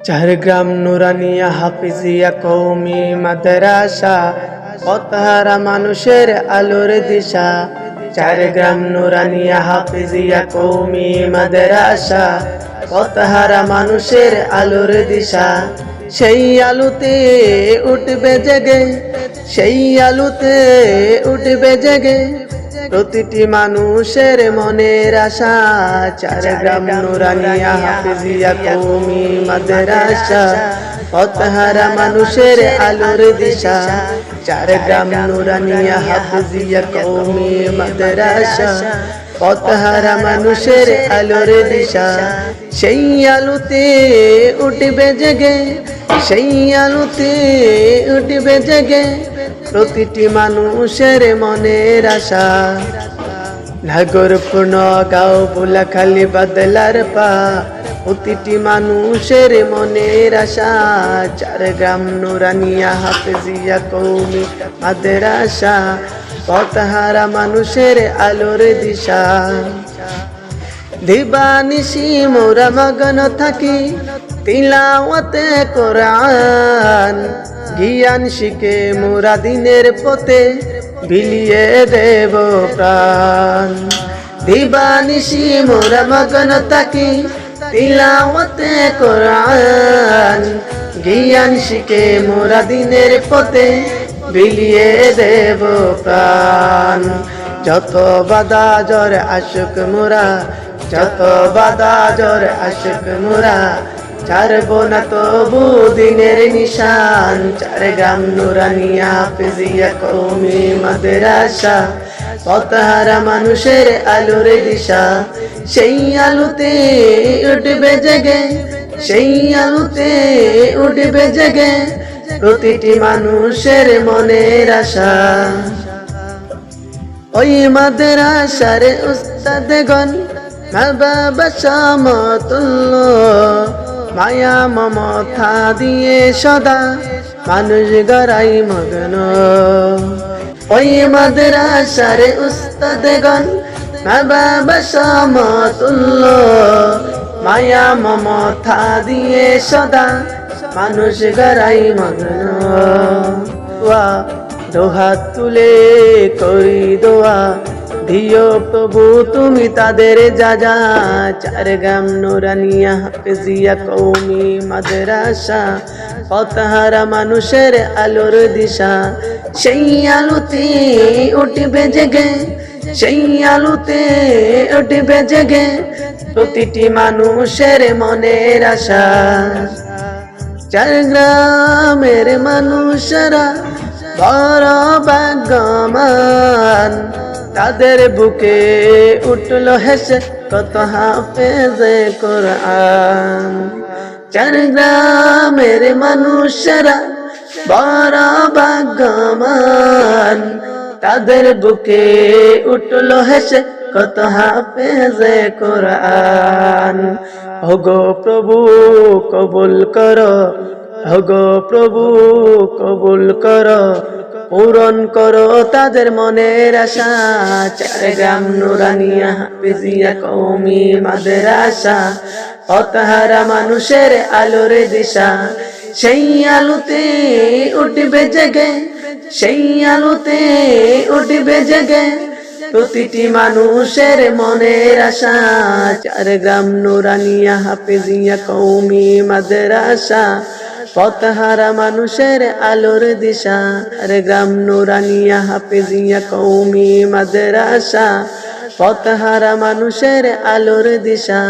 ঝাড়গ্রাম নুরানিয়া হাফিজিয়া কওমি মাদ্রাসা, পথহারা মানুষের আলোর দিশা। ঝাড়গ্রাম নুরানিয়া হাফিজিয়া কওমি মাদ্রাসা, পথহারা মানুষের আলোর দিশা। সেই আলোতে উঠবে জেগে, সেই আলোতে উঠবে জেগে প্রতিটি মানুষের মনের আশা। ঝাড়গ্রাম নুরানিয়া হাফিজিয়া কওমি মাদ্রাসা, পথহারা মানুষের আলোর দিশা। ঝাড়গ্রাম নুরানিয়া হাফিজিয়া কওমি মাদ্রাসা, পথহারা মানুষের আলোর দিশা। সেই আলোতে উঠবে জেগে, সেই আলোতে উঠবে জেগে প্রতিটি মানুষের মনের আশা। নাগরপুর গাঁও বুলাখালী বাদলার পা, প্রতিটি মানুষের মনের আশা। ঝাড়গ্রাম নুরানিয়া হাফিজিয়া কওমি মাদ্রাসা, পথহারা মানুষের আলোর দিশা। দিবানিশি মোরা মগন থাকি তিলাওয়াতে কোরআন, জ্ঞান শিখে মোরা দিনের পথে বিলিয়ে দেব প্রাণ। দিবানিশি মোরা মগন থাকি তিলাওয়াতে কোরআন, জ্ঞান শিখে মোরা দিনের পথে বিলিয়ে দেব প্রাণ। যত বাধা জ্বর আশুক মোরা, যত বাধা জ্বর আশুক মোরা, ছাড়ব না তবু দিনের নিশান। ঝাড়গ্রাম নুরানিয়া হাফিজিয়া কওমি মাদ্রাসা, পথহারা মানুষের আলোর দিশা। সেই আলোতে উঠবে জেগে, সেই আলোতে উঠবে জেগে প্রতিটি মানুষের মনের আশা। ওই মাদ্রাসার উস্তাদগণ মা বাবা সমতুল্য, মায়া মমতা দিয়ে সদা মানুষ গড়াই মগ্ন। ওই মাদ্রাসার উস্তাদগণ মা বাবা সমতুল্য, মায়া মমতা দিয়ে সদা মানুষ গড়াই মগ্ন। দুহাত তুলে করি দোয়া, দিও প্রভু তুমি তাদের যাজা। ঝাড়গ্রাম নুরানিয়া হাফিজিয়া কওমি মাদ্রাসা, পথহারা মানুষের আলোর দিশা। সেই আলোতে উঠবে জেগে, সেই আলোতে উঠবে জেগে প্রতিটি মানুষের মনের আশা। ঝাড়গ্রামের মানুষরা বড় ভাগ্যবান, তাদের বুকে উঠলো হেসে কত হাফেজে কোরআন। ঝাড়গ্রামের মানুষরা বড় ভাগ্যবান, তাদের বুকে উঠলো হেসে কত হাফেজে কোরআন। ওগো প্রভু কবুল করো, ওগো প্রভু কবুল করো, পূরণ করো তাদের মনের আশা। ঝাড়গ্রাম নুরানিয়া হাফিজিয়া কওমি মাদ্রাসা, পথহারা মানুষের আলোর দিশা। সেই আলোতে উঠবে জেগে, সেই আলোতে উঠবে জেগে প্রতিটি মানুষের মনের আশা। ঝাড়গ্রাম নুরানিয়া হাফিজিয়া কওমি মাদ্রাসা, পথহারা মানুষের আলোর দিশা। ঝাড়গ্রাম নুরানিয়া হাফিজিয়া কওমি মাদ্রাসা, পথহারা মানুষের আলোর দিশা।